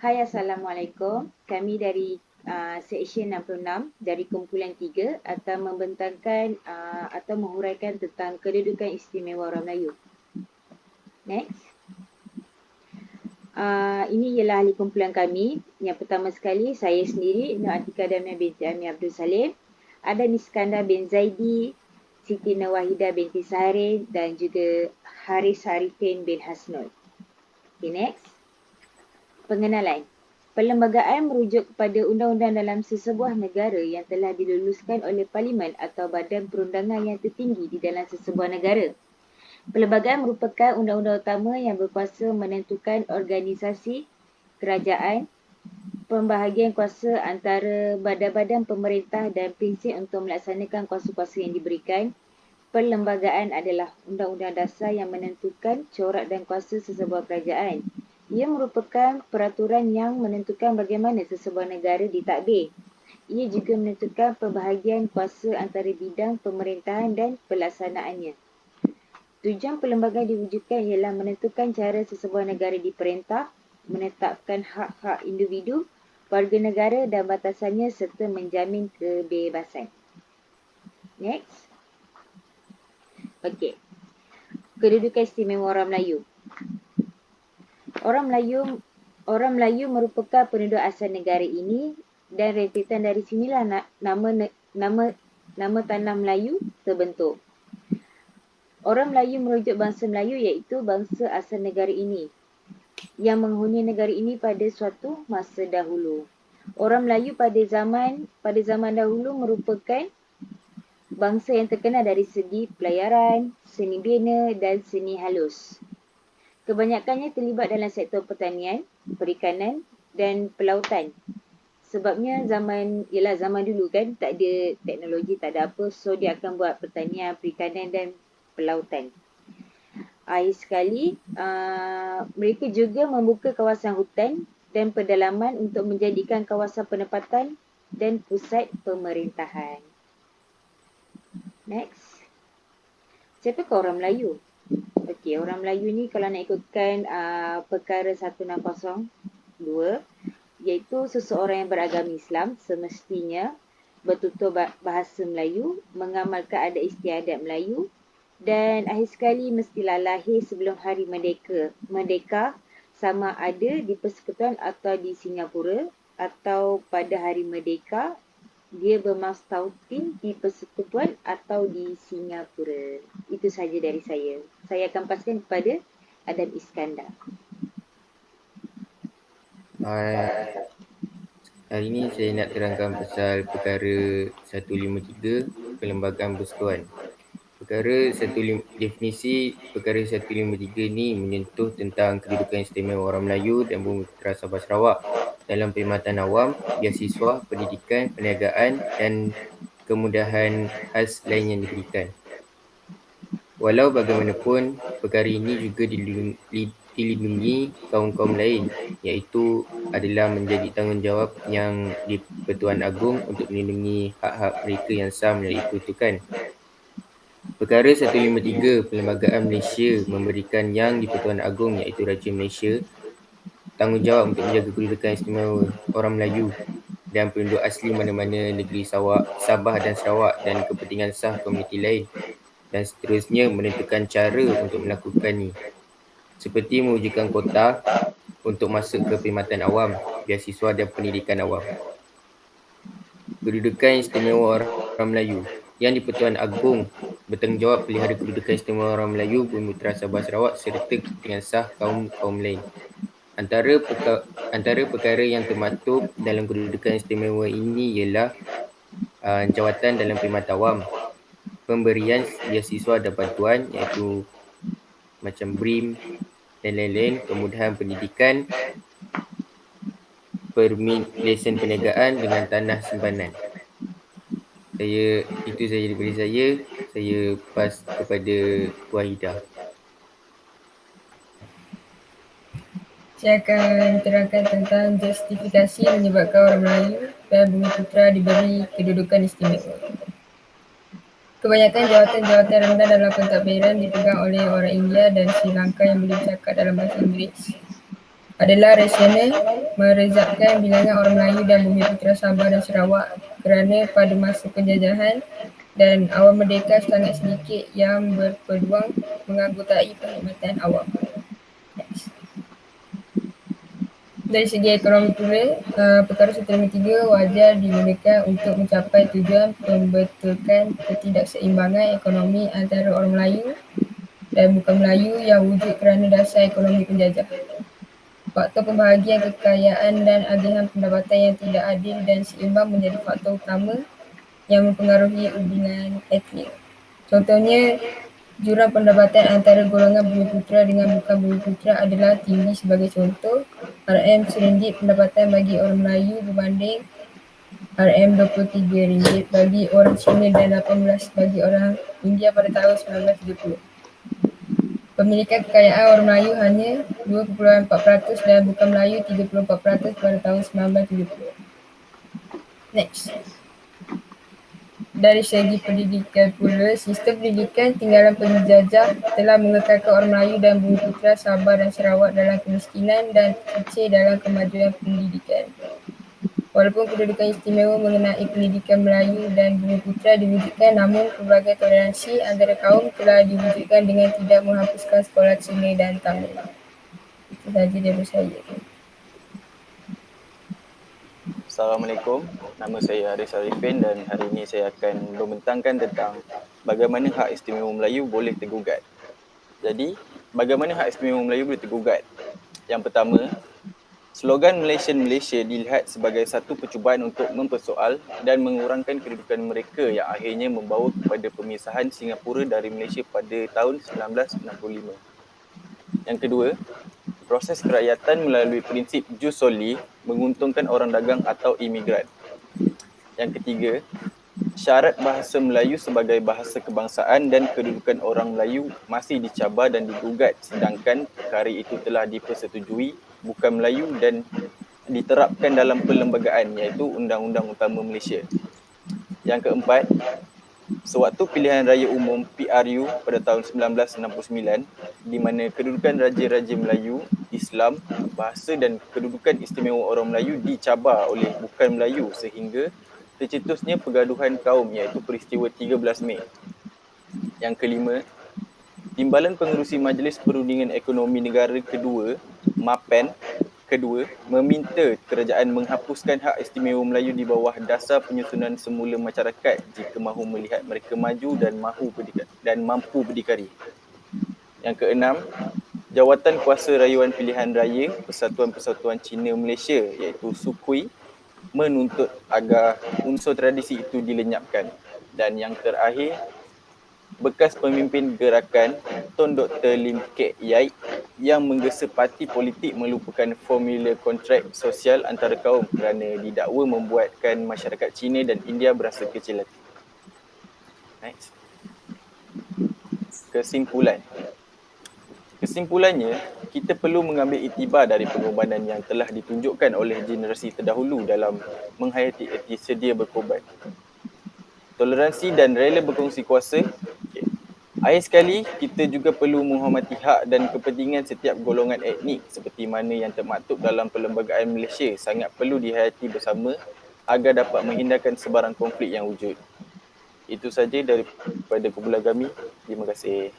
Hai, Assalamualaikum. Kami dari Seksyen 66 dari kumpulan 3 akan membentangkan atau menghuraikan tentang kedudukan istimewa orang Melayu. Next. Ini ialah ahli kumpulan kami. Yang pertama sekali, saya sendiri, Nur Atika Damia binti Ami Abdul Salim. Ada Iskandar bin Zaidi, Siti Nawahidah binti Saharin dan juga Haris Harifin bin Hasnul. Okay, next. Pengenalan. Perlembagaan merujuk kepada undang-undang dalam sesebuah negara yang telah diluluskan oleh Parlimen atau badan perundangan yang tertinggi di dalam sesebuah negara. Perlembagaan merupakan undang-undang utama yang berkuasa menentukan organisasi kerajaan, pembahagian kuasa antara badan-badan pemerintah dan prinsip untuk melaksanakan kuasa-kuasa yang diberikan. Perlembagaan adalah undang-undang dasar yang menentukan corak dan kuasa sesebuah kerajaan. Ia merupakan peraturan yang menentukan bagaimana sesebuah negara ditadbir. Ia juga menentukan pembahagian kuasa antara bidang pemerintahan dan pelaksanaannya. Tujuan perlembagaan diwujudkan ialah menentukan cara sesebuah negara diperintah, menetapkan hak-hak individu, warga negara dan batasannya serta menjamin kebebasan. Next. Okey. Kedudukan istimewa orang Melayu. Orang Melayu merupakan penduduk asal negara ini dan rentetan dari sinilah nama tanah Melayu terbentuk. Orang Melayu merujuk bangsa Melayu iaitu bangsa asal negara ini yang menghuni negara ini pada suatu masa dahulu. Orang Melayu pada zaman dahulu merupakan bangsa yang terkenal dari segi pelayaran, seni bina dan seni halus. Kebanyakannya terlibat dalam sektor pertanian, perikanan dan pelautan. Sebabnya zaman dulu kan tak ada teknologi, tak ada apa, so dia akan buat pertanian, perikanan dan pelautan. Akhir sekali, mereka juga membuka kawasan hutan dan pedalaman untuk menjadikan kawasan penempatan dan pusat pemerintahan. Next. Siapakah orang Melayu? Okey, orang Melayu ni kalau nak ikutkan perkara 1602, iaitu seseorang yang beragama Islam semestinya bertutur bahasa Melayu, mengamalkan adat istiadat Melayu dan akhir sekali mestilah lahir sebelum hari merdeka sama ada di Persekutuan atau di Singapura atau pada hari merdeka dia bermastautin di Persekutuan atau di Singapura. Itu saja dari saya. Saya akan paskan kepada Adam Iskandar. Hari ini saya nak terangkan pasal perkara 153 Perlembagaan Persekutuan. Definisi perkara 153 ni menyentuh tentang kedudukan istimewa orang Melayu dan Bumi Putera Sabah Sarawak dalam perkhidmatan awam, beasiswa, pendidikan, perniagaan dan kemudahan khas lain yang diberikan. Walau bagaimanapun, perkara ini juga dilindungi kaum-kaum lain, iaitu adalah menjadi tanggungjawab yang di-Pertuan Agong untuk melindungi hak-hak mereka yang sah melalui peruntukan. Perkara 153 Perlembagaan Malaysia memberikan Yang di-Pertuan Agong iaitu Raja Malaysia tanggungjawab untuk menjaga kedudukan istimewa orang Melayu dan penduduk asli mana-mana negeri Sabah dan Sarawak dan kepentingan sah komuniti lain dan seterusnya menentukan cara untuk melakukannya seperti mewujudkan kota untuk masuk ke perkhidmatan awam, beasiswa dan pendidikan awam. Kedudukan istimewa orang Melayu. Yang di-Pertuan Agong bertanggungjawab pelihara kedudukan istimewa orang Melayu, Bumi Putera Sabah Sarawak serta kepentingan sah kaum lain. Antara perkara yang termaktub dalam kedudukan istimewa ini ialah jawatan dalam perkhidmatan awam, pemberian beasiswa dan bantuan iaitu macam BRIM dan lain-lain, kemudahan pendidikan, permit lesen perniagaan dengan tanah simpanan. Itu saja daripada saya. Saya pas kepada Wahidah. Saya akan terangkan tentang justifikasi menyebabkan orang Melayu dan Bumi Putera diberi kedudukan istimewa. Kebanyakan jawatan-jawatan rendah dalam pentadbiran dipegang oleh orang India dan Sri Lanka yang boleh bercakap dalam bahasa Inggeris. adalah rasional merezakkan bilangan orang Melayu dan Bumiputera Sabah dan Sarawak kerana pada masa penjajahan dan awam merdeka sangat sedikit yang berpeluang menganggotai perkhidmatan awam. Next. Dari segi ekonomi pula, perkara 153 wajar digunakan untuk mencapai tujuan pembetulkan ketidakseimbangan ekonomi antara orang Melayu dan bukan Melayu yang wujud kerana dasar ekonomi penjajah. Faktor pembahagian kekayaan dan agihan pendapatan yang tidak adil dan seimbang menjadi faktor utama yang mempengaruhi hubungan etnik. Contohnya, jurang pendapatan antara golongan Bumiputera dengan bukan Bumiputera adalah tinggi. Sebagai contoh, RM RM pendapatan bagi orang Melayu berbanding RM23 bagi orang Cina dan 18 bagi orang India pada tahun 1970. Pemilikan kekayaan orang Melayu hanya 2.4% dan bukan Melayu 34% pada tahun 1970. Next. Dari segi pendidikan pula, sistem pendidikan tinggalan penjajah telah mengekalkan orang Melayu dan Bumiputera Sabah dan Sarawak dalam kemiskinan dan terkecil dalam kemajuan pendidikan. Walaupun kedudukan istimewa mengenai pendidikan Melayu dan Bumiputera diwujudkan, namun pelbagai toleransi antara kaum telah diwujudkan dengan tidak menghapuskan sekolah Cina dan Tamil. Itu sahaja daripada saya. Assalamualaikum, nama saya Haris Arifin dan hari ini saya akan membentangkan tentang bagaimana hak istimewa Melayu boleh tergugat. Jadi, bagaimana hak istimewa Melayu boleh tergugat? Yang pertama, slogan Malaysian Malaysia dilihat sebagai satu percubaan untuk mempersoal dan mengurangkan kedudukan mereka yang akhirnya membawa kepada pemisahan Singapura dari Malaysia pada tahun 1965. Yang kedua, proses kerakyatan melalui prinsip jus soli menguntungkan orang dagang atau imigran. Yang ketiga, syarat bahasa Melayu sebagai bahasa kebangsaan dan kedudukan orang Melayu masih dicabar dan digugat sedangkan perkara itu telah dipersetujui bukan Melayu dan diterapkan dalam perlembagaan iaitu Undang-Undang Utama Malaysia. Yang keempat, sewaktu pilihan raya umum PRU pada tahun 1969 di mana kedudukan Raja-Raja Melayu, Islam, bahasa dan kedudukan istimewa orang Melayu dicabar oleh bukan Melayu sehingga tercetusnya pergaduhan kaum iaitu peristiwa 13 Mei. Yang kelima, Timbalan Pengerusi Majlis Perundingan Ekonomi Negara Kedua, MAPEN, kedua, meminta kerajaan menghapuskan hak istimewa Melayu di bawah dasar penyusunan semula masyarakat jika mahu melihat mereka maju dan mampu berdikari. Yang keenam, Jawatan Kuasa Rayuan Pilihan Raya Persatuan-Persatuan Cina Malaysia iaitu SUKUI menuntut agar unsur tradisi itu dilenyapkan. Dan yang terakhir, bekas pemimpin gerakan Tun Dr. Lim Kek Yai yang menggesa parti politik melupakan formula kontrak sosial antara kaum kerana didakwa membuatkan masyarakat Cina dan India berasa kecil hati. Next. Kesimpulannya, kita perlu mengambil iktibar dari pengorbanan yang telah ditunjukkan oleh generasi terdahulu dalam menghayati erti sedia berkorban. Toleransi dan rela berkongsi kuasa. Akhir sekali, kita juga perlu menghormati hak dan kepentingan setiap golongan etnik seperti mana yang termaktub dalam Perlembagaan Malaysia sangat perlu dihayati bersama agar dapat menghindarkan sebarang konflik yang wujud. Itu saja daripada kumpulan kami. Terima kasih.